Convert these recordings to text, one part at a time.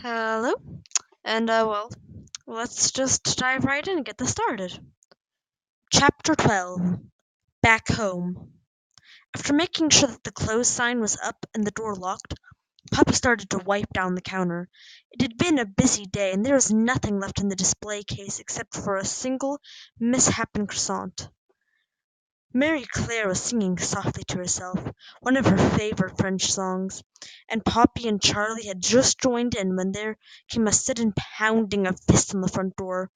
Hello, and let's just dive right in and get this started. Chapter 12. Back Home. After making sure that the close sign was up and the door locked, Poppy started to wipe down the counter. It had been a busy day, and there was nothing left in the display case except for a single misshapen croissant. Mary Claire was singing softly to herself, one of her favorite French songs, and Poppy and Charlie had just joined in when there came a sudden pounding of fists on the front door.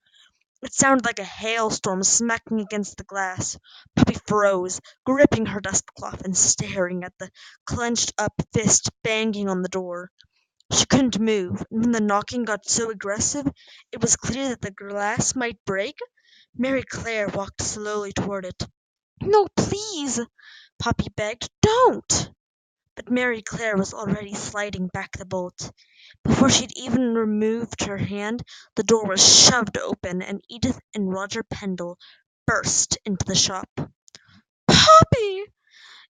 It sounded like a hailstorm smacking against the glass. Poppy froze, gripping her dustcloth and staring at the clenched up fist banging on the door. She couldn't move, and when the knocking got so aggressive it was clear that the glass might break. Mary Claire walked slowly toward it. "No, please!" Poppy begged. "Don't!" But Mary Claire was already sliding back the bolt. Before she'd even removed her hand, the door was shoved open and Edith and Roger Pendle burst into the shop. "Poppy!"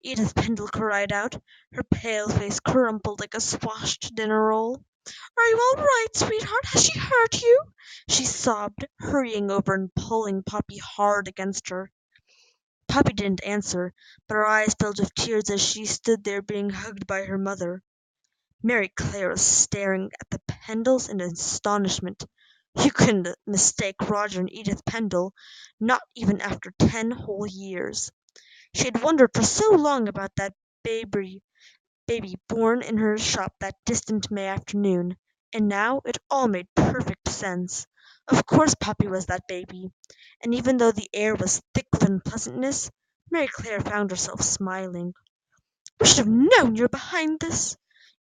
Edith Pendle cried out, her pale face crumpled like a swashed dinner roll. "Are you all right, sweetheart? Has she hurt you?" she sobbed, hurrying over and pulling Poppy hard against her. Poppy didn't answer, but her eyes filled with tears as she stood there being hugged by her mother. Mary Claire was staring at the Pendles in astonishment. You couldn't mistake Roger and Edith Pendle, not even after 10 whole years. She had wondered for so long about that baby, baby born in her shop that distant May afternoon, and now it all made perfect sense. Of course Poppy was that baby, and even though the air was thick with unpleasantness, Mary Claire found herself smiling. "We should have known you were behind this!"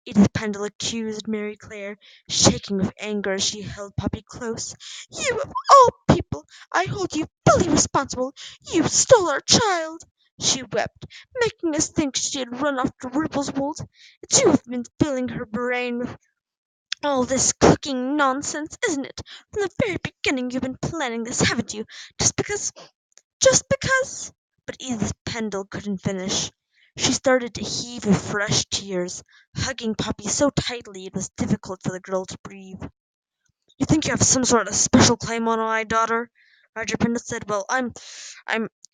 Edith Pendle accused Mary Claire, shaking with anger as she held Poppy close. "You, of all people! I hold you fully responsible! You stole our child!" she wept, making us think she had run off to Rippleswold. "It's you who've been filling her brain with all this cooking nonsense, isn't it? From the very beginning you've been planning this, haven't you? Just because? But Edith Pendle couldn't finish. She started to heave with fresh tears, hugging Poppy so tightly it was difficult for the girl to breathe. "You think you have some sort of special claim on my daughter?" Roger Pendle said. "Well, I'm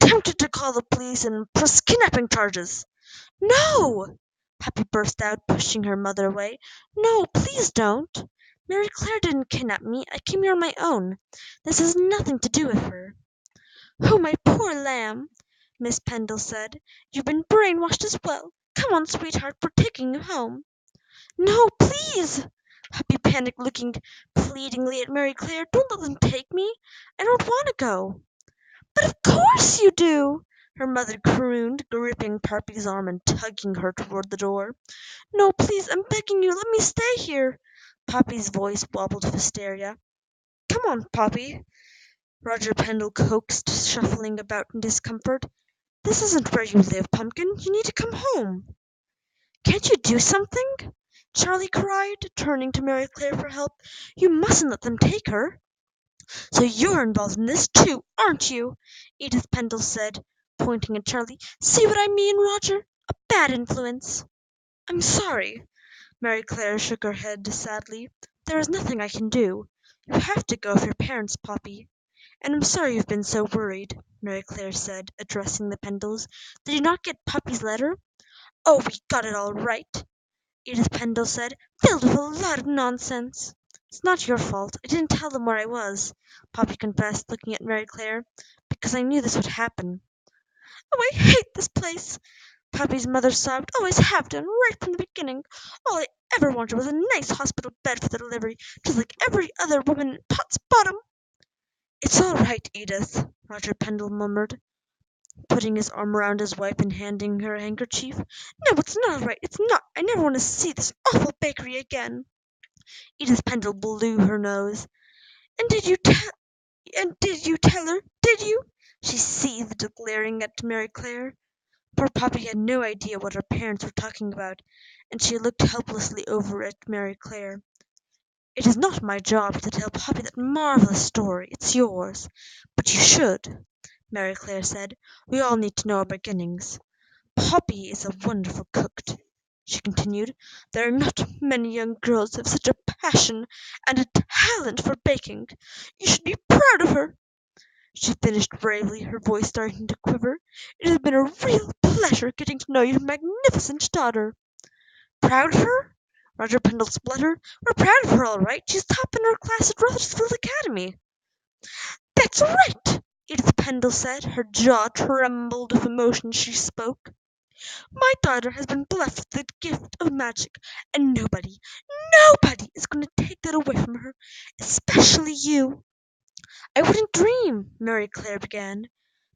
tempted to call the police and press kidnapping charges." "No!" Poppy burst out, pushing her mother away. "No, please don't. Mary Claire didn't kidnap me. I came here on my own. This has nothing to do with her." "Oh, my poor lamb!" Miss Pendle said. "You've been brainwashed as well. Come on, sweetheart, we're taking you home." "No, please!" Poppy panicked, looking pleadingly at Mary Claire. "Don't let them take me. I don't want to go." "But of course you do!" her mother crooned, gripping Poppy's arm and tugging her toward the door. "No, please, I'm begging you, let me stay here." Poppy's voice wobbled with hysteria. "Come on, Poppy," Roger Pendle coaxed, shuffling about in discomfort. "This isn't where you live, Pumpkin. You need to come home." "Can't you do something?" Charlie cried, turning to Mary Claire for help. "You mustn't let them take her." "So you're involved in this too, aren't you?" Edith Pendle said, pointing at Charlie. "See what I mean, Roger? A bad influence." "I'm sorry." Mary Claire shook her head sadly. "There is nothing I can do. You have to go with your parents, Poppy. And I'm sorry you've been so worried," Mary Claire said, addressing the Pendles. "Did you not get Poppy's letter?" "Oh, we got it all right," Edith Pendle said, "filled with a lot of nonsense." "It's not your fault. I didn't tell them where I was," Poppy confessed, looking at Mary Claire, "because I knew this would happen." "Oh, I hate this place!" Poppy's mother sobbed. "Always have done, right from the beginning. All I ever wanted was a nice hospital bed for the delivery, just like every other woman in Pot's Bottom." "It's all right, Edith," Roger Pendle murmured, putting his arm around his wife and handing her a handkerchief. "No, it's not all right. It's not. I never want to see this awful bakery again." Edith Pendle blew her nose. "And did you tell her? Did you?" she seethed, glaring at Mary Claire. Poor Poppy had no idea what her parents were talking about, and she looked helplessly over at Mary Claire. "It is not my job to tell Poppy that marvelous story. It's yours. But you should," Mary Claire said. "We all need to know our beginnings. Poppy is a wonderful cook," she continued. "There are not many young girls who have such a passion and a talent for baking. You should be proud of her," she finished bravely, her voice starting to quiver. "It has been a real pleasure getting to know your magnificent daughter." "Proud of her?" Roger Pendle spluttered. "We're proud of her, all right. She's top in her class at Rutherford Academy." "That's right," Edith Pendle said. Her jaw trembled with emotion as she spoke. "My daughter has been blessed with the gift of magic, and nobody is going to take that away from her, especially you." "I wouldn't dream," Mary Claire began,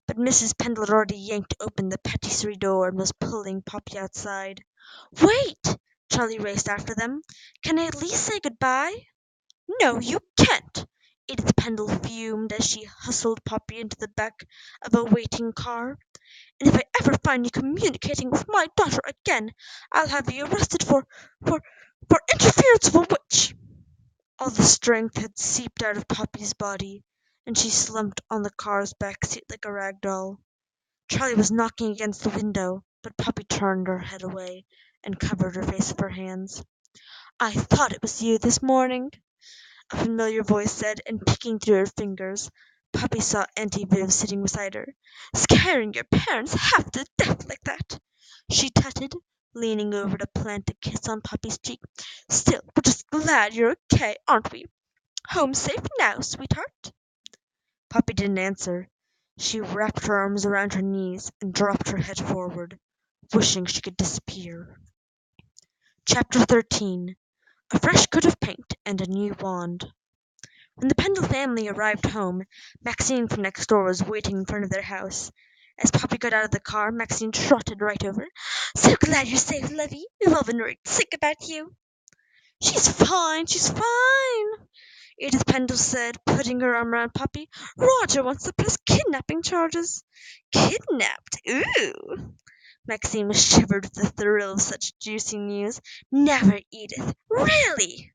but Mrs. Pendle had already yanked open the patisserie door and was pulling Poppy outside. "Wait!" Charlie raced after them. "Can I at least say good-bye?" "No, you can't!" Edith Pendle fumed as she hustled Poppy into the back of a waiting car. "And if I ever find you communicating with my daughter again, I'll have you arrested for, for interference with a witch." All the strength had seeped out of Poppy's body, and she slumped on the car's back seat like a rag doll. Charlie was knocking against the window, but Poppy turned her head away and covered her face with her hands. "I thought it was you this morning," a familiar voice said, and peeking through her fingers, Poppy saw Auntie Viv sitting beside her. "Scaring your parents half to death like that," she tutted, leaning over to plant a kiss on Poppy's cheek. "Still, we're just glad you're okay, aren't we? Home safe now, sweetheart?" Poppy didn't answer. She wrapped her arms around her knees and dropped her head forward, wishing she could disappear. Chapter 13. A fresh coat of paint and a new wand. When the Pendle family arrived home, Maxine from next door was waiting in front of their house. As Poppy got out of the car, Maxine trotted right over. "So glad you're safe, lovey. We've all been worried sick about you." She's fine," Edith Pendle said, putting her arm around Poppy. "Roger wants to press kidnapping charges." "Kidnapped? Ooh!" Maxine shivered with the thrill of such juicy news. "Never, Edith. Really?"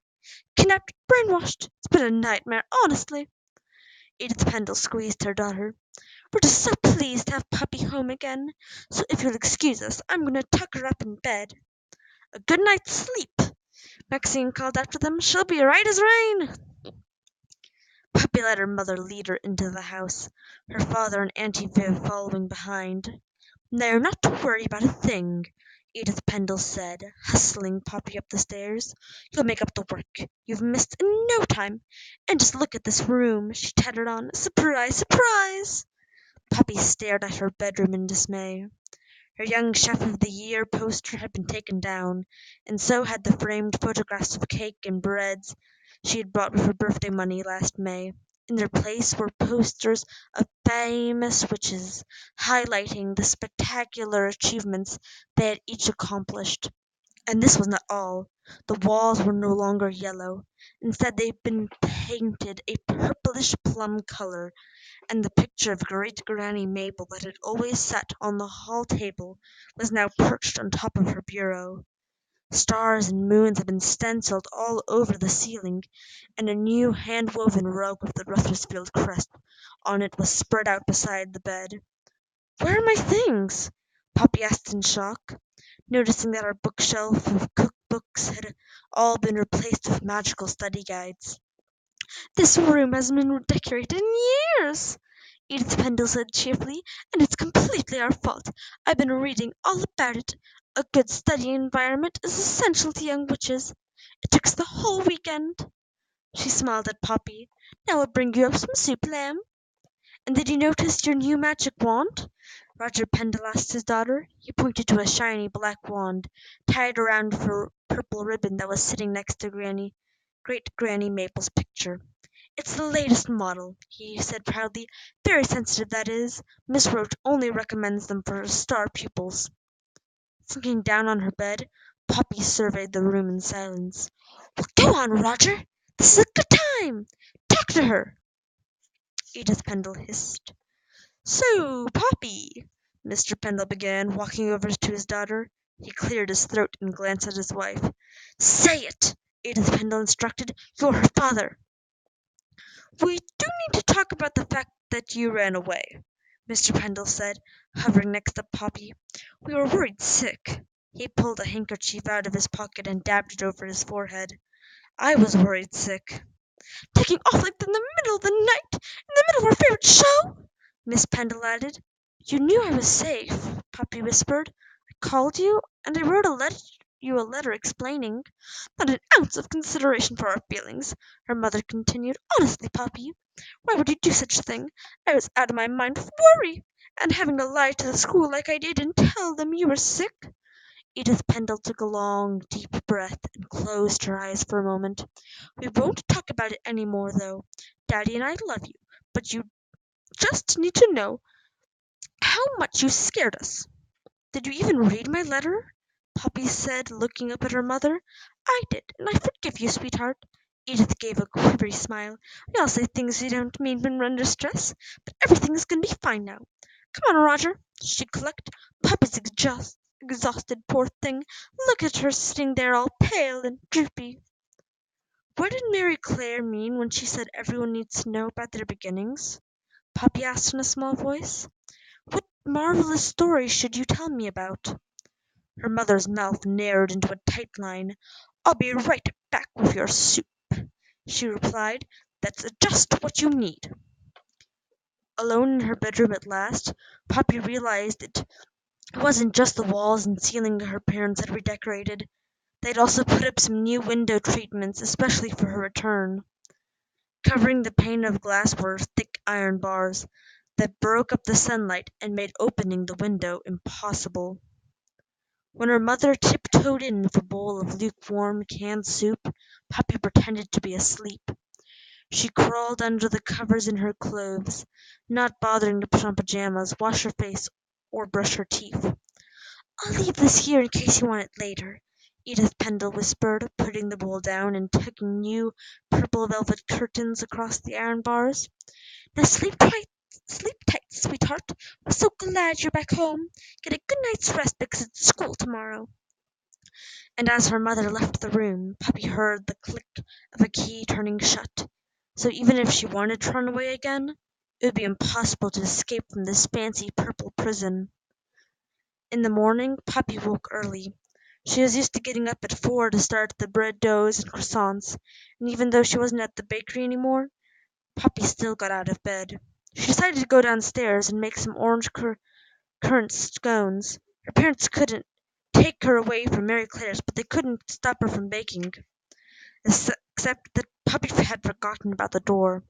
"Kidnapped, brainwashed. It's been a nightmare, honestly." Edith Pendle squeezed her daughter. "We're just so pleased to have Poppy home again. So if you'll excuse us, I'm going to tuck her up in bed." "A good night's sleep," Maxine called after them. "She'll be right as rain." Poppy let her mother lead her into the house, her father and Auntie Viv following behind. "Now you're not to worry about a thing," Edith Pendle said, hustling Poppy up the stairs. "You'll make up the work you've missed in no time. And just look at this room," she tattered on. "Surprise, surprise!" Poppy stared at her bedroom in dismay. Her Young Chef of the Year poster had been taken down, and so had the framed photographs of cake and breads she had bought with her birthday money last May. In their place were posters of famous witches, highlighting the spectacular achievements they had each accomplished. And this was not all. The walls were no longer yellow. Instead, they'd been painted a purplish plum color, and the picture of great Granny Mabel that had always sat on the hall table was now perched on top of her bureau. Stars and moons had been stenciled all over the ceiling, and a new hand-woven rug with the Ruthersfield crest on it was spread out beside the bed. "Where are my things?" Poppy asked in shock, noticing that our bookshelf of cookbooks had all been replaced with magical study guides. "This room hasn't been decorated in years," Edith Pendle said cheerfully, "and it's completely our fault. I've been reading all about it. A good study environment is essential to young witches. It took us the whole weekend." She smiled at Poppy. "Now I'll bring you up some soup, lamb." "And did you notice your new magic wand?" Roger Pendle asked his daughter. He pointed to a shiny black wand, tied around with a purple ribbon that was sitting next to Great Granny Mabel's picture. "It's the latest model," he said proudly. "Very sensitive, that is. Miss Roach only recommends them for star pupils." Sinking down on her bed, Poppy surveyed the room in silence. "Well, go on, Roger. This is a good time. Talk to her," Edith Pendle hissed. "So, Poppy," Mr. Pendle began, walking over to his daughter. He cleared his throat and glanced at his wife. "Say it," Edith Pendle instructed. "You're her father." "We do need to talk about the fact that you ran away," Mr. Pendle said, hovering next to Poppy. "We were worried sick." He pulled a handkerchief out of his pocket and dabbed it over his forehead. I was worried sick. Taking off like in the middle of the night, in the middle of our favorite show? Miss Pendle added. You knew I was safe, Poppy whispered. I called you, and I wrote you a letter explaining. Not an ounce of consideration for our feelings, her mother continued. Honestly, Poppy, why would you do such a thing? I was out of my mind with worry, and having to lie to the school like I did and tell them you were sick. Edith Pendle took a long, deep breath and closed her eyes for a moment. We won't talk about it any more, though. Daddy and I love you, but you just need to know how much you scared us. Did you even read my letter? Poppy said, looking up at her mother. I did, and I forgive you, sweetheart. Edith gave a quivery smile. We all say things we don't mean when we're under stress, but everything's going to be fine now. Come on, Roger, she clicked. Poppy's exhausted, poor thing. Look at her sitting there all pale and droopy. What did Mary Claire mean when she said everyone needs to know about their beginnings? Poppy asked in a small voice. What marvelous story should you tell me about? Her mother's mouth narrowed into a tight line. I'll be right back with your soup, she replied. That's just what you need. Alone in her bedroom at last, Poppy realized it wasn't just the walls and ceiling her parents had redecorated. They'd also put up some new window treatments, especially for her return. Covering the pane of glass were thick iron bars that broke up the sunlight and made opening the window impossible. When her mother tiptoed in with a bowl of lukewarm canned soup, Poppy pretended to be asleep. She crawled under the covers in her clothes, not bothering to put on pajamas, wash her face, or brush her teeth. I'll leave this here in case you want it later, Edith Pendle whispered, putting the bowl down and tucking new purple velvet curtains across the iron bars. Now sleep tight, sweetheart. We're so glad you're back home. Get a good night's rest because it's school tomorrow. And as her mother left the room, Poppy heard the click of a key turning shut. So even if she wanted to run away again, it would be impossible to escape from this fancy purple prison. In the morning, Poppy woke early. She was used to getting up at 4 to start the bread doughs and croissants, and even though she wasn't at the bakery anymore, Poppy still got out of bed. She decided to go downstairs and make some orange currant scones. Her parents couldn't take her away from Mary Claire's, but they couldn't stop her from baking, except that Poppy had forgotten about the door.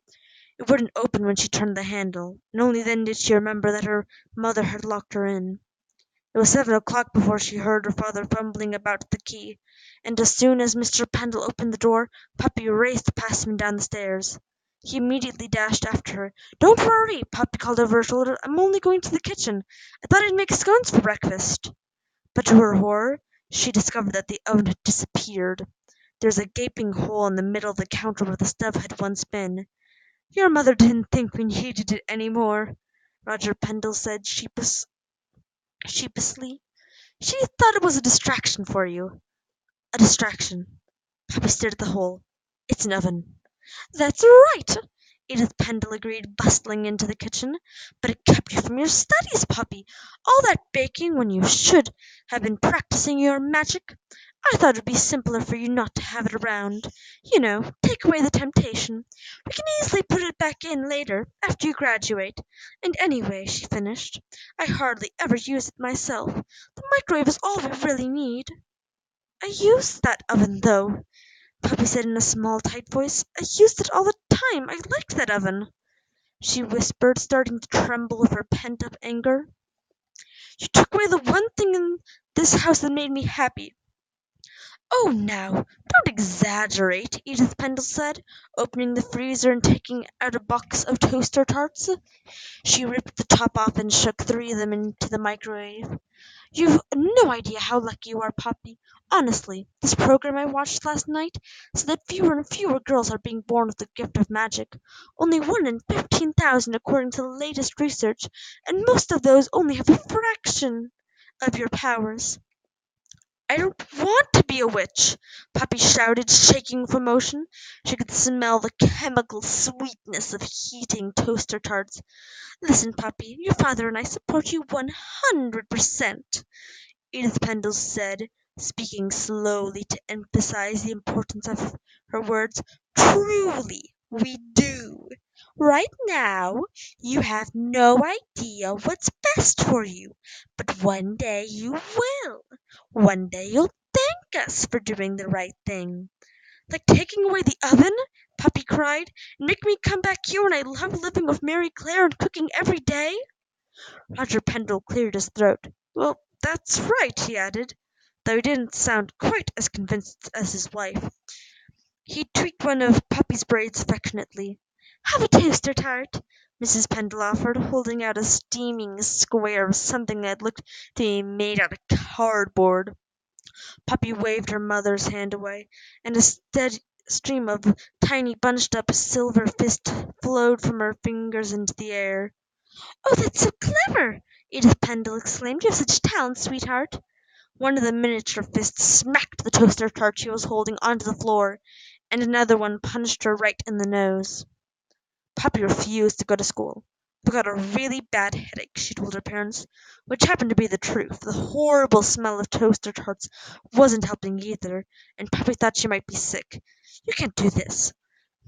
It wouldn't open when she turned the handle, and only then did she remember that her mother had locked her in. It was 7 o'clock before she heard her father fumbling about the key, and as soon as Mr. Pendle opened the door, Poppy raced past him down the stairs. He immediately dashed after her. Don't worry, Poppy called over her shoulder. I'm only going to the kitchen. I thought I'd make scones for breakfast. But to her horror, she discovered that the oven had disappeared. There was a gaping hole in the middle of the counter where the stove had once been. Your mother didn't think we needed it any more, Roger Pendle said sheepishly. She thought it was a distraction for you. A distraction. Poppy stared at the hole. It's an oven. That's right, Edith Pendle agreed, bustling into the kitchen. But it kept you from your studies, Poppy. All that baking when you should have been practicing your magic. I thought it would be simpler for you not to have it around. You know, take away the temptation. We can easily put it back in later, after you graduate. And anyway, she finished, I hardly ever use it myself. The microwave is all we really need. I use that oven, though, Poppy said in a small, tight voice. I used it all the time. I liked that oven, she whispered, starting to tremble with her pent-up anger. You took away the one thing in this house that made me happy. Oh, now, don't exaggerate, Edith Pendle said, opening the freezer and taking out a box of toaster tarts. She ripped the top off and shook 3 of them into the microwave. You've no idea how lucky you are, Poppy. Honestly, this program I watched last night said that fewer and fewer girls are being born with the gift of magic. Only 1 in 15,000 according to the latest research, and most of those only have a fraction of your powers. I don't want to be a witch, Poppy shouted, shaking with emotion. She could smell the chemical sweetness of heating toaster tarts. Listen, Poppy, your father and I support you 100%, Edith Pendle said, speaking slowly to emphasize the importance of her words. Truly, we do. Right now, you have no idea what's best for you, but one day you will. One day you'll thank us for doing the right thing. Like taking away the oven? Puppy cried. And make me come back here when I love living with Mary Claire and cooking every day? Roger Pendle cleared his throat. Well, that's right, he added, though he didn't sound quite as convinced as his wife. He tweaked one of Puppy's braids affectionately. Have a toaster tart, Mrs. Pendle offered, holding out a steaming square of something that looked to be made out of cardboard. Puppy waved her mother's hand away, and a steady stream of tiny bunched-up silver fists flowed from her fingers into the air. "Oh, that's so clever!" Edith Pendle exclaimed. "You have such talent, sweetheart." One of the miniature fists smacked the toaster tart she was holding onto the floor, and another one punched her right in the nose. Poppy refused to go to school. "I've got a really bad headache," she told her parents, which happened to be the truth. The horrible smell of toaster tarts wasn't helping either, and Poppy thought she might be sick. "You can't do this,"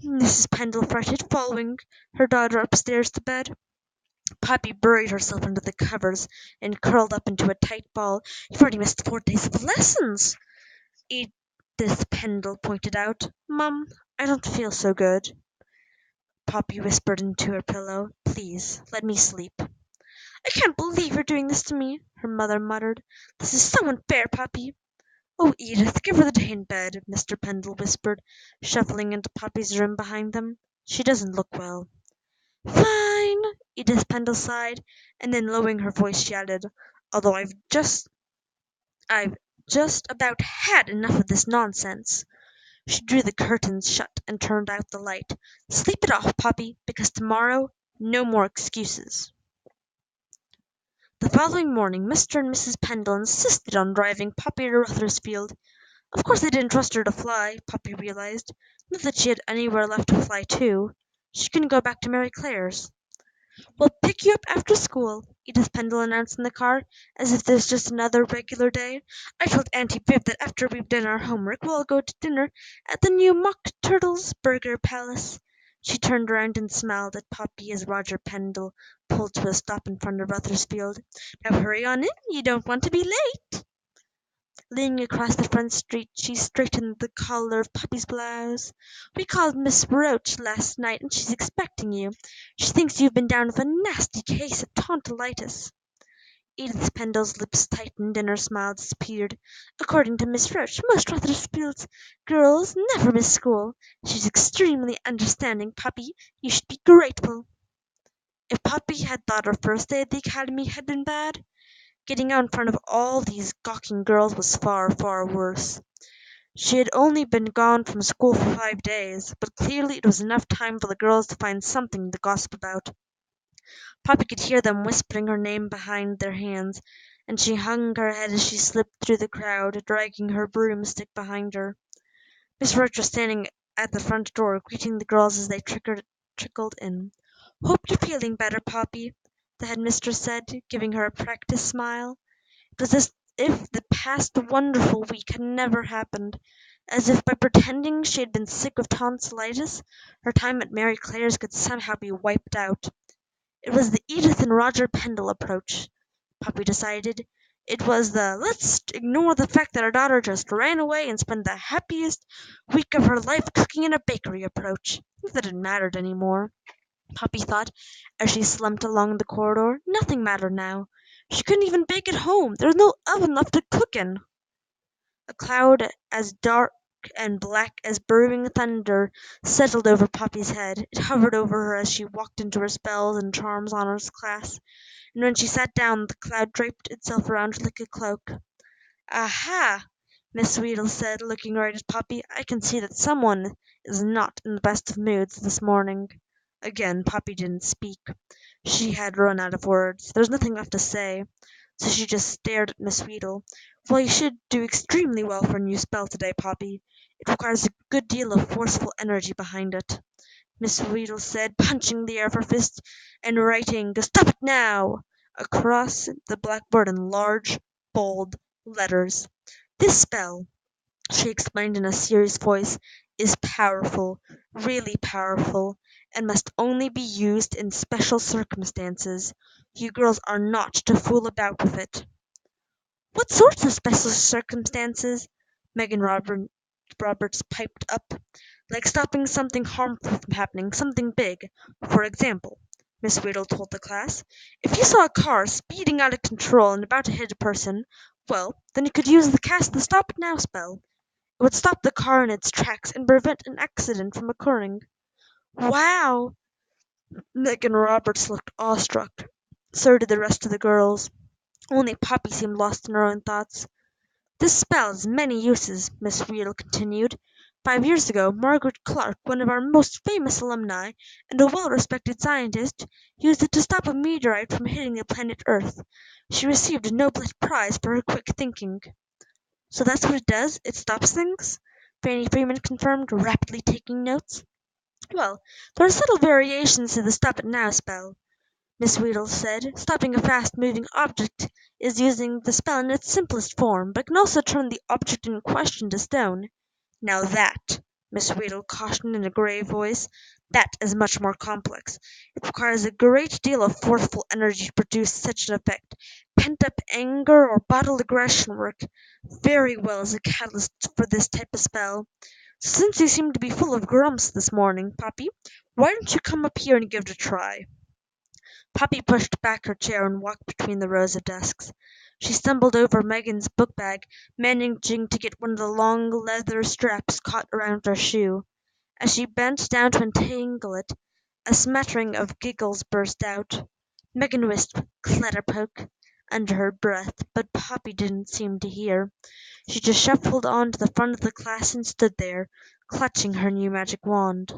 Mrs. Pendle fretted, following her daughter upstairs to bed. Poppy buried herself under the covers and curled up into a tight ball. "You've already missed 4 days of lessons," Edith Pendle pointed out. "Mum, I don't feel so good," Poppy whispered into her pillow. "Please, let me sleep." "I can't believe you're doing this to me," her mother muttered. "This is so unfair, Poppy." "Oh, Edith, give her the day in bed," Mr. Pendle whispered, shuffling into Poppy's room behind them. "She doesn't look well." "Fine," Edith Pendle sighed, and then lowering her voice she added, "although I've just about had enough of this nonsense." She drew the curtains shut and turned out the light. "Sleep it off, Poppy, because tomorrow no more excuses." The following morning Mr. and Mrs. Pendle insisted on driving Poppy to Rothersfield. Of course they didn't trust her to fly, Poppy realized. Not that she had anywhere left to fly to. She couldn't go back to Mary Claire's. "We'll pick you up after school," Edith Pendle announced in the car, as if this was just another regular day. "I told Auntie Viv that after we've done our homework we'll all go to dinner at the new Mock Turtle's Burger Palace." She turned around and smiled at Poppy as Roger Pendle pulled to a stop in front of Rothersfield. "Now hurry on in, you don't want to be late." Leaning across the front street, she straightened the collar of Poppy's blouse. "We called Miss Roach last night, and she's expecting you. She thinks you've been down with a nasty case of tonsillitis." Edith Pendle's lips tightened and her smile disappeared. "According to Miss Roach, most Rothersfield girls never miss school. She's extremely understanding, Poppy. You should be grateful." If Poppy had thought her first day at the academy had been bad, getting out in front of all these gawking girls was far, far worse. She had only been gone from school for 5 days, but clearly it was enough time for the girls to find something to gossip about. Poppy could hear them whispering her name behind their hands, and she hung her head as she slipped through the crowd, dragging her broomstick behind her. Miss Roach was standing at the front door, greeting the girls as they trickled in. "Hope you're feeling better, Poppy," the headmistress said, giving her a practiced smile. It was as if the past wonderful week had never happened, as if by pretending she had been sick with tonsillitis, her time at Mary Claire's could somehow be wiped out. It was the Edith and Roger Pendle approach, Poppy decided. It was the "let's ignore the fact that our daughter just ran away and spent the happiest week of her life cooking in a bakery" approach. Not that it mattered any more, Poppy thought, as she slumped along the corridor. Nothing mattered now. She couldn't even bake at home. There was no oven left to cook in. A cloud as dark and black as brewing thunder settled over Poppy's head. It hovered over her as she walked into her spells and charms honors class, and when she sat down the cloud draped itself around her like a cloak. "Aha!" Miss Weedle said, looking right at Poppy. "I can see that someone is not in the best of moods this morning." Again Poppy didn't speak. She had run out of words. There was nothing left to say, so she just stared at Miss Weedle. "Well, you should do extremely well for a new spell today, Poppy. It requires a good deal of forceful energy behind it," Miss Weedle said, punching the air with her fist and writing "Stop it now" across the blackboard in large, bold letters. This spell, she explained in a serious voice, is powerful, really powerful, and must only be used in special circumstances. You girls are not to fool about with it. What sorts of special circumstances? Megan Roberts piped up. Like stopping something harmful from happening, something big. For example, Miss Riddle told the class, if you saw a car speeding out of control and about to hit a person, well, then you could use the cast the Stop It Now spell. It would stop the car in its tracks and prevent an accident from occurring. Wow! Megan Roberts looked awestruck. So did the rest of the girls. Only Poppy seemed lost in her own thoughts. This spell has many uses, Miss Riddle continued. 5 years ago, Margaret Clark, one of our most famous alumni and a well-respected scientist, used it to stop a meteorite from hitting the planet Earth. She received a Nobel Prize for her quick thinking. So that's what it does? It stops things? Fanny Freeman confirmed, rapidly taking notes. Well, there are subtle variations to the Stop It Now spell, Miss Riddle said. Stopping a fast-moving object is using the spell in its simplest form, but can also turn the object in question to stone. Now that, Miss Riddle cautioned in a grave voice, that is much more complex. It requires a great deal of forceful energy to produce such an effect. Pent-up anger or bottled aggression work very well as a catalyst for this type of spell. So since you seem to be full of grumps this morning, Poppy, why don't you come up here and give it a try? Poppy pushed back her chair and walked between the rows of desks. She stumbled over Megan's book bag, managing to get one of the long leather straps caught around her shoe. As she bent down to untangle it, a smattering of giggles burst out. Megan whispered, "Clatterpoke," under her breath, but Poppy didn't seem to hear. She just shuffled on to the front of the class and stood there, clutching her new magic wand.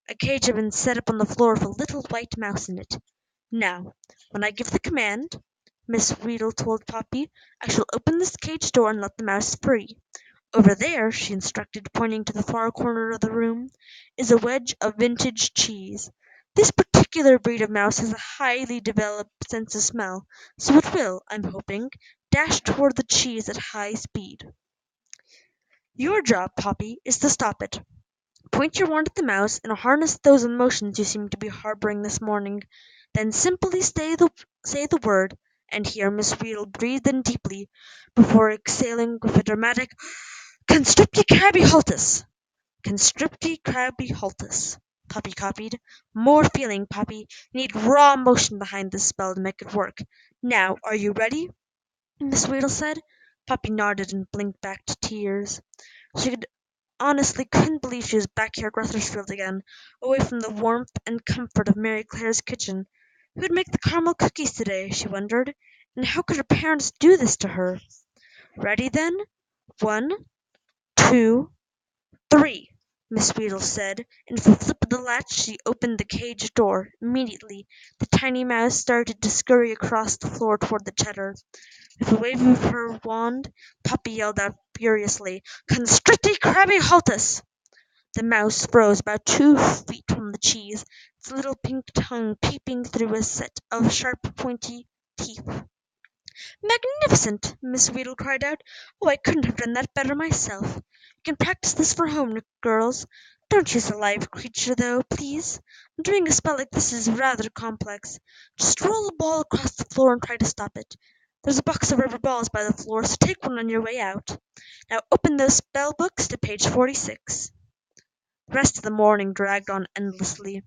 A cage had been set up on the floor with a little white mouse in it. Now, when I give the command, Miss Riddle told Poppy, I shall open this cage door and let the mouse free. Over there, she instructed, pointing to the far corner of the room, is a wedge of vintage cheese. This particular breed of mouse has a highly developed sense of smell, so it will, I'm hoping, dash toward the cheese at high speed. Your job, Poppy, is to stop it. Point your wand at the mouse and harness those emotions you seem to be harboring this morning. Then simply say the word, and here Miss Riddle breathed in deeply before exhaling with a dramatic "Constricti crabby haltus." "Constricti crabby haltus," Poppy copied. More feeling, Poppy. You need raw emotion behind this spell to make it work. Now, are you ready? Miss Riddle said. Poppy nodded and blinked back to tears. She honestly couldn't believe she was back here at Rutherford again, away from the warmth and comfort of Mary Claire's kitchen. Who'd make the caramel cookies today, she wondered, and how could her parents do this to her? Ready then? 1, 2, 3, Miss Weedle said, and with a flip of the latch she opened the cage door. Immediately, the tiny mouse started to scurry across the floor toward the cheddar. With a wave of her wand, Poppy yelled out furiously, "Constricti crabby haltus!" The mouse froze about 2 feet from the cheese, its little pink tongue peeping through a set of sharp, pointy teeth. "Magnificent!" Miss Weedle cried out. "Oh, I couldn't have done that better myself. You can practice this for home, girls. Don't use a live creature, though, please. Doing a spell like this is rather complex. Just roll a ball across the floor and try to stop it. There's a box of rubber balls by the floor, so take one on your way out. Now open those spell books to page 46. The rest of the morning dragged on endlessly.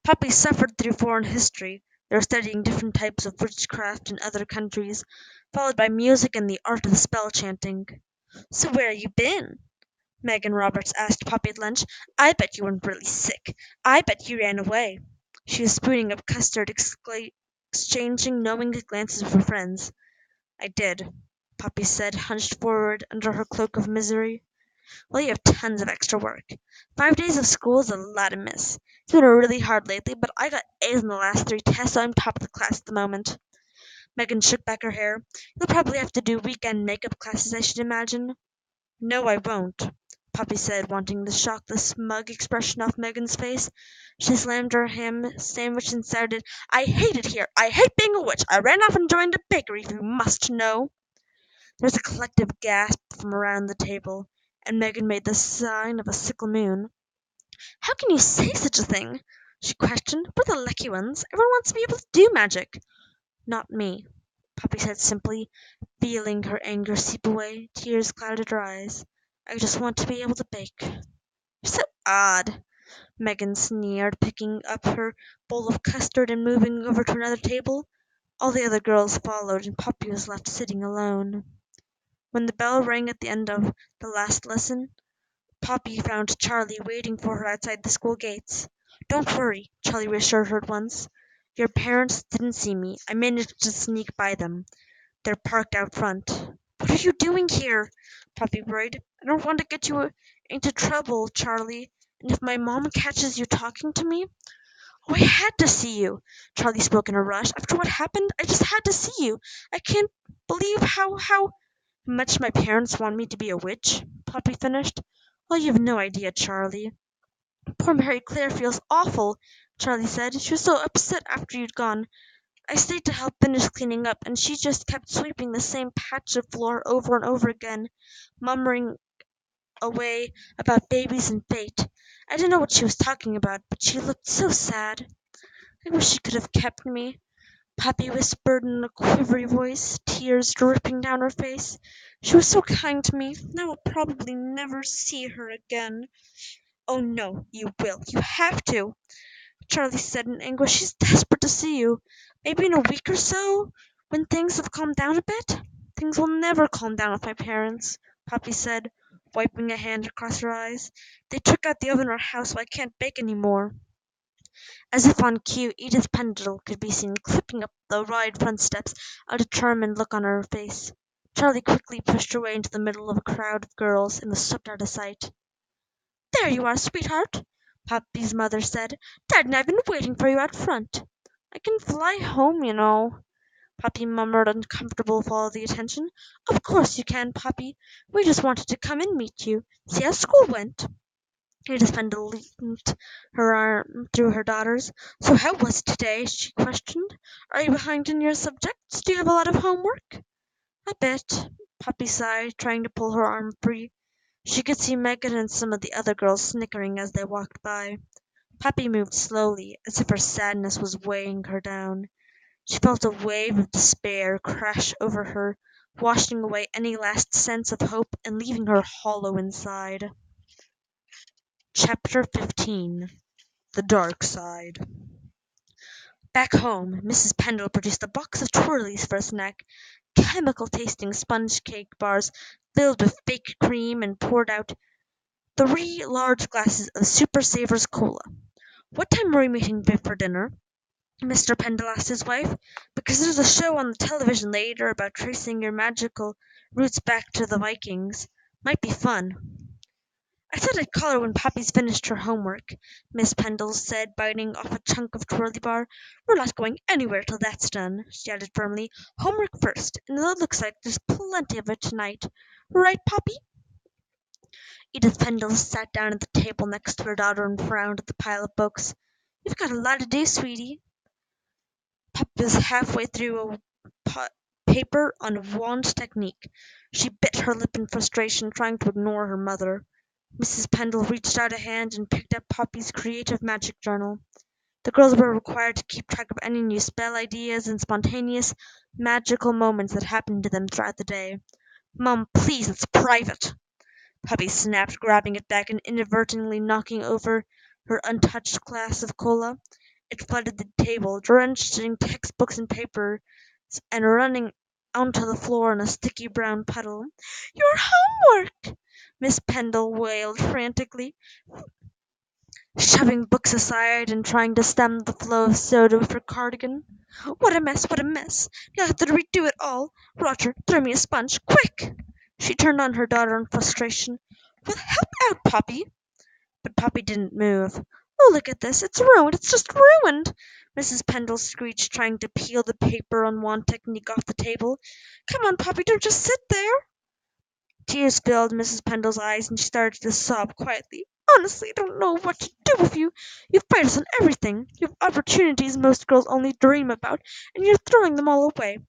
Poppy suffered through foreign history. They were studying different types of witchcraft in other countries, followed by music and the art of spell chanting. "So where you been?" Megan Roberts asked Poppy at lunch. "I bet you weren't really sick. I bet you ran away." She was spooning up custard, exchanging knowing glances with her friends. "I did," Poppy said, hunched forward under her cloak of misery. "Well, you have tons of extra work. 5 days of school is a lot of miss. It's been really hard lately, but I got A's in the last 3 tests, so I'm top of the class at the moment." Megan shook back her hair. "You'll probably have to do weekend makeup classes, I should imagine." "No, I won't," Poppy said, wanting to shock the smug expression off Megan's face. She slammed her ham sandwich and shouted, "I hate it here! I hate being a witch! I ran off and joined a bakery, if you must know." There was a collective gasp from around the table, and Megan made the sign of a sickle moon. "How can you say such a thing?" she questioned. "We're the lucky ones. Everyone wants to be able to do magic." "Not me," Poppy said simply, feeling her anger seep away. Tears clouded her eyes. "I just want to be able to bake." "You're so odd," Megan sneered, picking up her bowl of custard and moving over to another table. All the other girls followed, and Poppy was left sitting alone. When the bell rang at the end of the last lesson, Poppy found Charlie waiting for her outside the school gates. "Don't worry," Charlie reassured her at once. "Your parents didn't see me. I managed to sneak by them. They're parked out front." "What are you doing here?" Poppy worried. "I don't want to get you into trouble, Charlie. And if my mom catches you talking to me—" "Oh, I had to see you!" Charlie spoke in a rush. "After what happened, I just had to see you. I can't believe how much my parents want me to be a witch," Poppy finished. "Oh, you have no idea, Charlie." "Poor Mary Claire feels awful," Charlie said. "She was so upset after you'd gone. I stayed to help finish cleaning up, and she just kept sweeping the same patch of floor over and over again, murmuring away about babies and fate. I didn't know what she was talking about, but she looked so sad. I wish she could have kept me," Poppy whispered in a quivery voice, tears dripping down her face. "She was so kind to me. Now I'll probably never see her again." "Oh no, you will. You have to," Charlie said in anguish. "She's desperate to see you. Maybe in a week or so, when things have calmed down a bit." "Things will never calm down with my parents," Poppy said, wiping a hand across her eyes. "They took out the oven in our house, so I can't bake any more." As if on cue, Edith Pendle could be seen clipping up the wide front steps, a determined look on her face. Charlie quickly pushed her way into the middle of a crowd of girls and was swept out of sight. "There you are, sweetheart," Poppy's mother said. "Dad and I have been waiting for you out front." "I can fly home, you know," Poppy murmured, uncomfortable with all the attention. "Of course you can, Poppy. We just wanted to come and meet you. See how school went." Edith Pendle linked her arm through her daughter's. "So how was it today?" she questioned. "Are you behind in your subjects? Do you have a lot of homework?" "A bit," Poppy sighed, trying to pull her arm free. She could see Megan and some of the other girls snickering as they walked by. Poppy moved slowly, as if her sadness was weighing her down. She felt a wave of despair crash over her, washing away any last sense of hope and leaving her hollow inside. Chapter 15. The Dark Side. Back home, Mrs. Pendle produced a box of twirlies for a snack, chemical-tasting sponge cake bars filled with fake cream, and poured out 3 large glasses of Super Savers Cola. "What time are we meeting Viv for dinner?" Mr. Pendle asked his wife. "Because there's a show on the television later about tracing your magical roots back to the Vikings. Might be fun." "I said I'd call her when Poppy's finished her homework," Miss Pendle said, biting off a chunk of twirly bar. "We're not going anywhere till that's done," she added firmly. "Homework first, and it looks like there's plenty of it tonight. Right, Poppy?" Edith Pendle sat down at the table next to her daughter and frowned at the pile of books. "You've got a lot to do, sweetie." Poppy was halfway through a paper on wand technique. She bit her lip in frustration, trying to ignore her mother. Mrs. Pendle reached out a hand and picked up Poppy's creative magic journal. The girls were required to keep track of any new spell ideas and spontaneous, magical moments that happened to them throughout the day. "Mom, please, it's private," Poppy snapped, grabbing it back and inadvertently knocking over her untouched glass of cola. It flooded the table, drenching textbooks and papers, and running onto the floor in a sticky brown puddle. "Your homework!" Miss Pendle wailed frantically, shoving books aside and trying to stem the flow of soda with her cardigan. "What a mess, what a mess! You'll have to redo it all. Roger, throw me a sponge, quick!" She turned on her daughter in frustration. "Well, help out, Poppy!" But Poppy didn't move. "Oh, look at this! It's ruined! It's just ruined!" Mrs. Pendle screeched, trying to peel the paper on wand technique off the table. "Come on, Poppy, don't just sit there!" Tears filled Mrs. Pendle's eyes, and she started to sob quietly. "Honestly, I don't know what to do with you. You fight us on everything. You have opportunities most girls only dream about, and you're throwing them all away.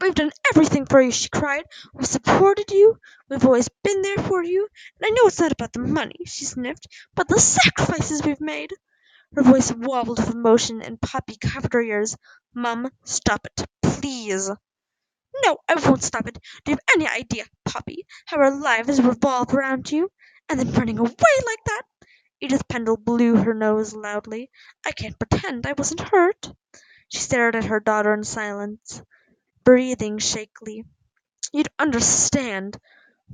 "We've done everything for you," she cried. "We've supported you. We've always been there for you. And I know it's not about the money," she sniffed, "but the sacrifices we've made." Her voice wobbled with emotion, and Poppy covered her ears. "Mum, stop it, please." "No, I won't stop it. Do you have any idea, Poppy, how our lives revolve around you? And then running away like that!" Edith Pendle blew her nose loudly. "I can't pretend I wasn't hurt." She stared at her daughter in silence, breathing shakily. "You'd understand,"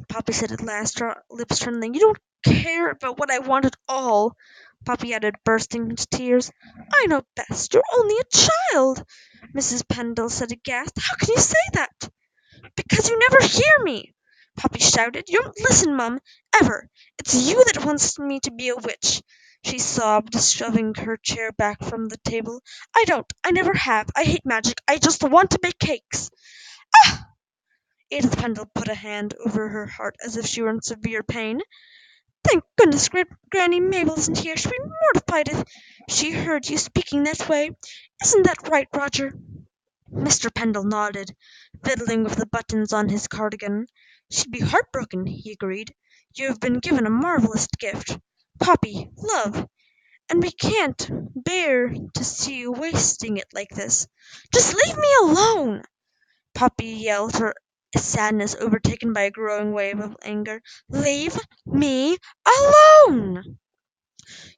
Poppy said at last, her lips trembling. "You don't care about what I want at all," Poppy added, bursting into tears. "I know best. You're only a child," Mrs. Pendle said aghast. "How can you say that?" "Because you never hear me!" Poppy shouted. "You don't listen, Mum, ever. It's you that wants me to be a witch," she sobbed, shoving her chair back from the table. "I don't. I never have. I hate magic. I just want to bake cakes." "Ah!" Edith Pendle put a hand over her heart as if she were in severe pain. "Thank goodness Granny Mabel isn't here. She'd be mortified if she heard you speaking that way. Isn't that right, Roger?" Mr. Pendle nodded, fiddling with the buttons on his cardigan. "She'd be heartbroken," he agreed. "You have been given a marvelous gift, Poppy, love, and we can't bear to see you wasting it like this." "Just leave me alone!" Poppy yelled, her sadness overtaken by a growing wave of anger. "Leave me alone!"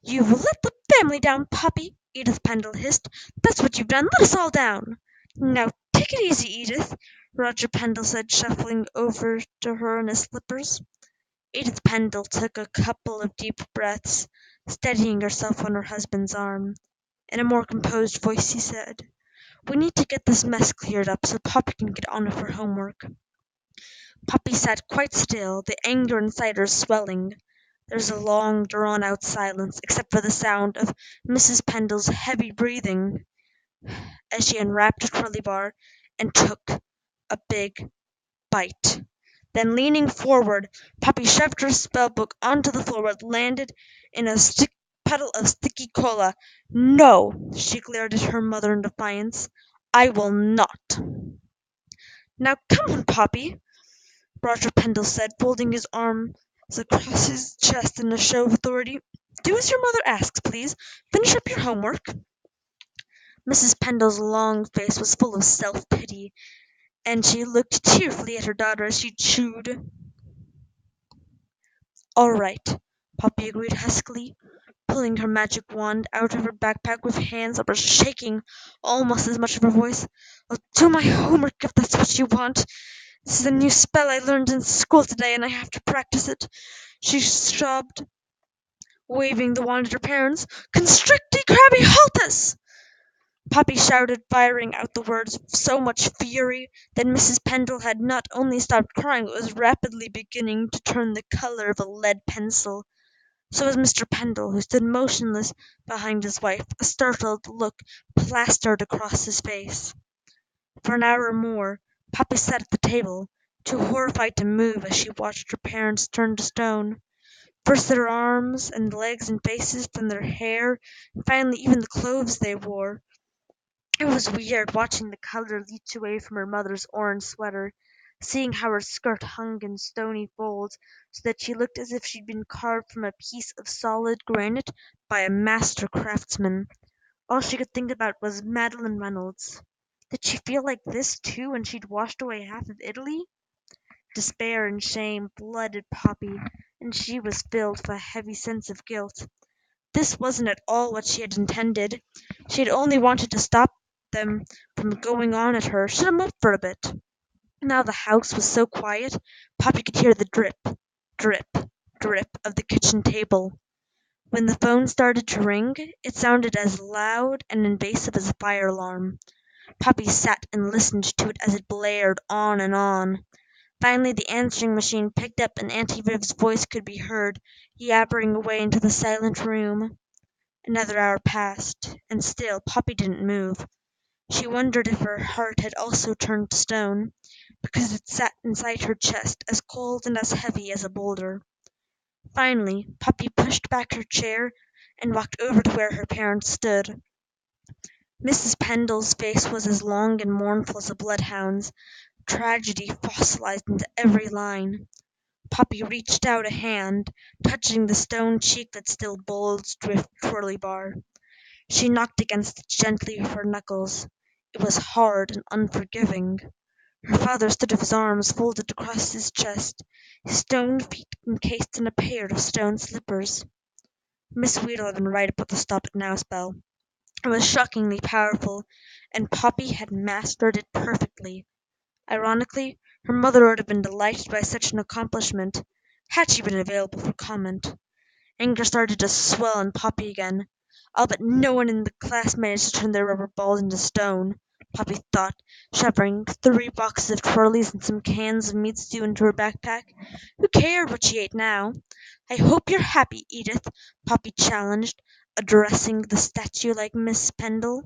"You've let the family down, Poppy," Edith Pendle hissed. "That's what you've done. Let us all down." "Now take it easy, Edith," Roger Pendle said, shuffling over to her in his slippers. Edith Pendle took a couple of deep breaths, steadying herself on her husband's arm. In a more composed voice he said, "We need to get this mess cleared up so Poppy can get on with her homework." Poppy sat quite still, the anger inside her swelling. There was a long, drawn-out silence, except for the sound of Mrs. Pendle's heavy breathing as she unwrapped a curly bar and took a big bite. Then, leaning forward, Poppy shoved her spellbook onto the floor where it landed in a puddle of sticky cola. "No!" she glared at her mother in defiance. "I will not." "Now come on, Poppy," Roger Pendle said, folding his arms across his chest in a show of authority. "Do as your mother asks, please. Finish up your homework." Mrs. Pendle's long face was full of self-pity, and she looked tearfully at her daughter as she chewed. "All right," Poppy agreed huskily, pulling her magic wand out of her backpack with hands that were shaking almost as much as her voice. "I'll do my homework if that's what you want. This is a new spell I learned in school today, and I have to practice it," she sobbed, waving the wand at her parents. "Constricti crabby haltus!" Poppy shouted, firing out the words with so much fury that Mrs. Pendle had not only stopped crying, but was rapidly beginning to turn the colour of a lead pencil. So was Mr. Pendle, who stood motionless behind his wife, a startled look plastered across his face. For an hour or more, Poppy sat at the table, too horrified to move as she watched her parents turn to stone. First their arms and legs and faces, then their hair, and finally even the clothes they wore. It was weird watching the color leach away from her mother's orange sweater, seeing how her skirt hung in stony folds so that she looked as if she'd been carved from a piece of solid granite by a master craftsman. All she could think about was Madeline Reynolds. Did she feel like this too when she'd washed away half of Italy? Despair and shame flooded Poppy, and she was filled with a heavy sense of guilt. This wasn't at all what she had intended. She had only wanted to stop them from going on at her, shut 'em up for a bit. Now the house was so quiet, Poppy could hear the drip, drip, drip of the kitchen table. When the phone started to ring, it sounded as loud and invasive as a fire alarm. Poppy sat and listened to it as it blared on and on. Finally the answering machine picked up and Auntie Viv's voice could be heard, yabbering away into the silent room. Another hour passed, and still Poppy didn't move. She wondered if her heart had also turned to stone, because it sat inside her chest as cold and as heavy as a boulder. Finally Poppy pushed back her chair and walked over to where her parents stood. Mrs. Pendle's face was as long and mournful as a bloodhound's, tragedy fossilized into every line. Poppy reached out a hand, touching the stone cheek that still bulged with twirly bar. She knocked against it gently with her knuckles. It was hard and unforgiving. Her father stood with his arms folded across his chest, his stone feet encased in a pair of stone slippers. Miss Weedle had been right about the stop it now spell. It was shockingly powerful, and Poppy had mastered it perfectly. Ironically, her mother would have been delighted by such an accomplishment, had she been available for comment. Anger started to swell in Poppy again. I'll bet no one in the class managed to turn their rubber balls into stone, Poppy thought, shoving 3 boxes of twirlies and some cans of meat stew into her backpack. Who cared what she ate now? I hope you're happy, Edith, Poppy challenged, addressing the statue-like Miss Pendle.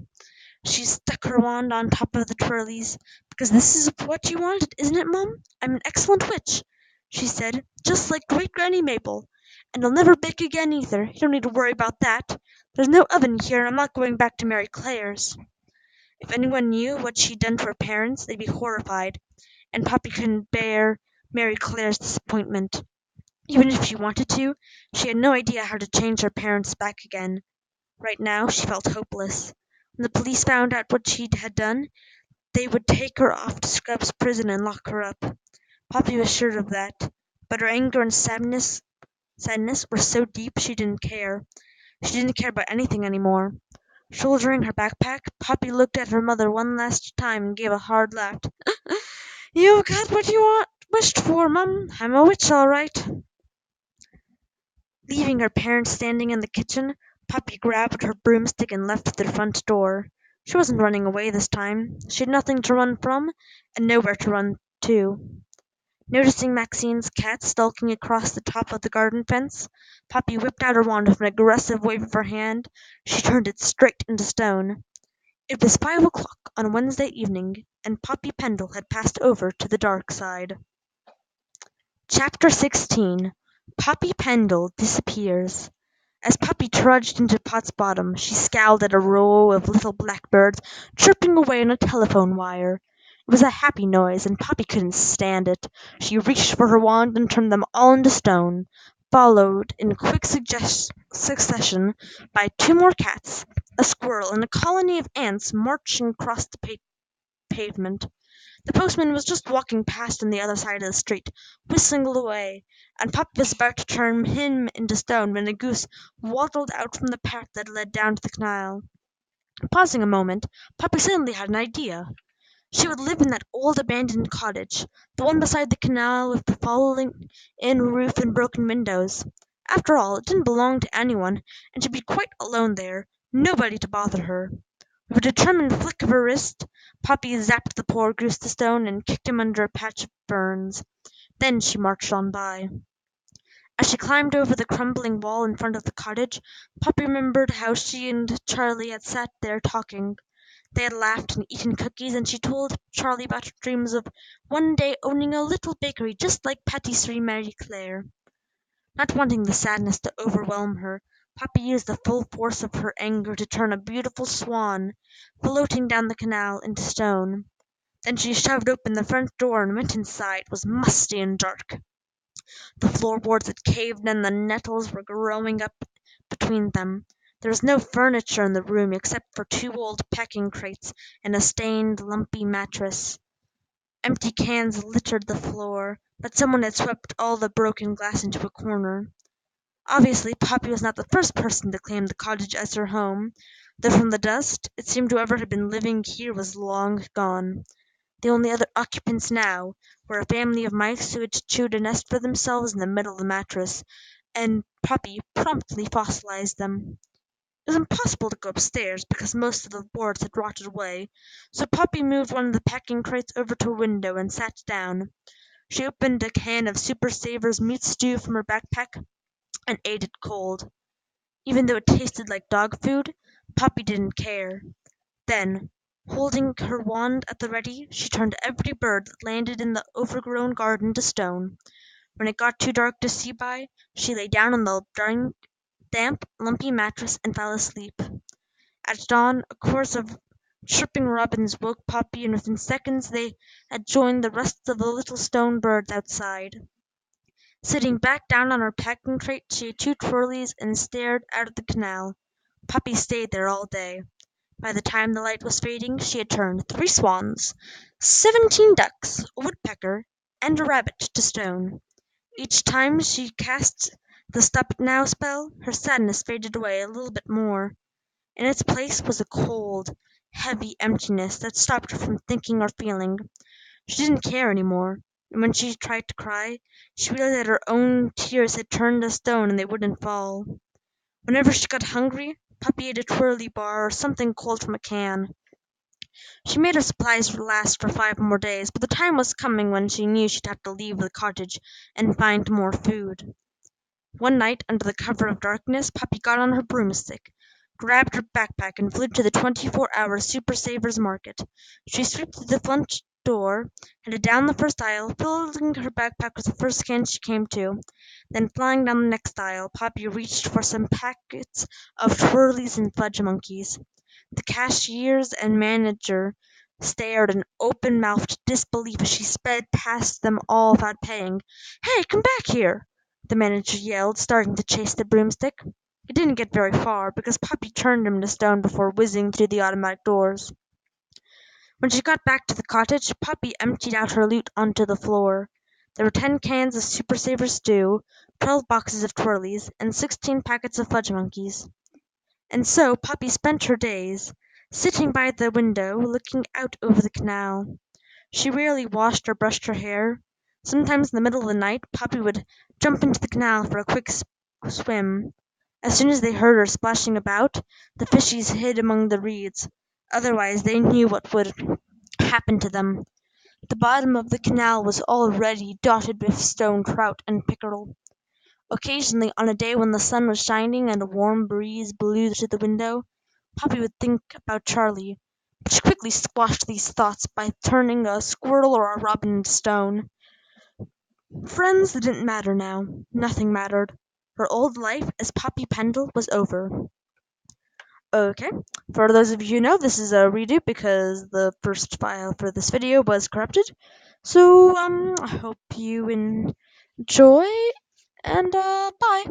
She stuck her wand on top of the twirlies. "Because this is what you wanted, isn't it, Mum? I'm an excellent witch," she said, "just like great Granny Mabel. And I'll never bake again, either. You don't need to worry about that. There's no oven here, and I'm not going back to Mary Claire's." If anyone knew what she'd done to her parents, they'd be horrified, and Poppy couldn't bear Mary Claire's disappointment. Even if she wanted to, she had no idea how to change her parents back again. Right now, she felt hopeless. When the police found out what she had done, they would take her off to Scrub's prison and lock her up. Poppy was sure of that, but her anger and sadness were so deep she didn't care. She didn't care about anything anymore. Shouldering her backpack, Poppy looked at her mother one last time and gave a hard laugh. "You got what you wished for, Mum. I'm a witch, all right." Leaving her parents standing in the kitchen, Poppy grabbed her broomstick and left the front door. She wasn't running away this time. She had nothing to run from, and nowhere to run to. Noticing Maxine's cat stalking across the top of the garden fence, Poppy whipped out her wand with an aggressive wave of her hand. She turned it straight into stone. It was 5 o'clock on Wednesday evening, and Poppy Pendle had passed over to the dark side. Chapter 16. Poppy Pendle Disappears. As Poppy trudged into Pot's Bottom, she scowled at a row of little blackbirds chirping away on a telephone wire. It was a happy noise, and Poppy couldn't stand it. She reached for her wand and turned them all into stone, followed in quick succession by 2 more cats, a squirrel, and a colony of ants marching across the pavement. The postman was just walking past on the other side of the street, whistling away, and Poppy was about to turn him into stone when a goose waddled out from the path that led down to the canal. Pausing a moment, Poppy suddenly had an idea. She would live in that old abandoned cottage, the one beside the canal with the falling-in roof and broken windows. After all, it didn't belong to anyone, and she'd be quite alone there, nobody to bother her. With a determined flick of her wrist, Poppy zapped the poor goose to stone and kicked him under a patch of ferns. Then she marched on by. As she climbed over the crumbling wall in front of the cottage, Poppy remembered how she and Charlie had sat there talking. They had laughed and eaten cookies, and she told Charlie about her dreams of one day owning a little bakery just like Patisserie Marie Claire. Not wanting the sadness to overwhelm her, Poppy used the full force of her anger to turn a beautiful swan, floating down the canal, into stone. Then she shoved open the front door and went inside. It was musty and dark. The floorboards had caved and the nettles were growing up between them. There was no furniture in the room except for 2 old packing crates and a stained, lumpy mattress. Empty cans littered the floor, but someone had swept all the broken glass into a corner. Obviously, Poppy was not the first person to claim the cottage as her home, though from the dust, it seemed whoever had been living here was long gone. The only other occupants now were a family of mice who had chewed a nest for themselves in the middle of the mattress, and Poppy promptly fossilized them. It was impossible to go upstairs because most of the boards had rotted away, so Poppy moved one of the packing crates over to a window and sat down. She opened a can of Super Savers meat stew from her backpack and ate it cold. Even though it tasted like dog food, Poppy didn't care. Then, holding her wand at the ready, she turned every bird that landed in the overgrown garden to stone. When it got too dark to see by, she lay down on the damp, lumpy mattress and fell asleep. At dawn, a chorus of chirping robins woke Poppy, and within seconds they had joined the rest of the little stone birds outside. Sitting back down on her packing crate, she ate two twirlies and stared out at the canal. Poppy stayed there all day. By the time the light was fading, she had turned 3 swans, 17 ducks, a woodpecker, and a rabbit to stone. Each time she cast the stop it now spell, her sadness faded away a little bit more. In its place was a cold, heavy emptiness that stopped her from thinking or feeling. She didn't care any more, and when she tried to cry, she realized that her own tears had turned to stone and they wouldn't fall. Whenever she got hungry, Puppy ate a twirly bar or something cold from a can. She made her supplies last for 5 more days, but the time was coming when she knew she'd have to leave the cottage and find more food. One night, under the cover of darkness, Puppy got on her broomstick, grabbed her backpack, and flew to the 24-hour Super Savers Market. She swept through the front door, headed down the first aisle, filling her backpack with the first can she came to. Then, flying down the next aisle, Poppy reached for some packets of twirlies and fudge monkeys. The cashiers and manager stared in open-mouthed disbelief as she sped past them all without paying. "Hey, come back here!" the manager yelled, starting to chase the broomstick. He didn't get very far, because Poppy turned him to stone before whizzing through the automatic doors. When she got back to the cottage, Poppy emptied out her loot onto the floor. There were 10 cans of Super Saver stew, 12 boxes of twirlies, and 16 packets of fudge monkeys. And so Poppy spent her days, sitting by the window, looking out over the canal. She rarely washed or brushed her hair. Sometimes in the middle of the night, Poppy would jump into the canal for a quick swim. As soon as they heard her splashing about, the fishies hid among the reeds. Otherwise, they knew what would happen to them. The bottom of the canal was already dotted with stone trout and pickerel. Occasionally, on a day when the sun was shining and a warm breeze blew through the window, Poppy would think about Charlie, but she quickly squashed these thoughts by turning a squirrel or a robin into stone. Friends didn't matter now. Nothing mattered. Her old life as Poppy Pendle was over. Okay, for those of you who know, this is a redo because the first file for this video was corrupted. So, I hope you enjoy, and, bye.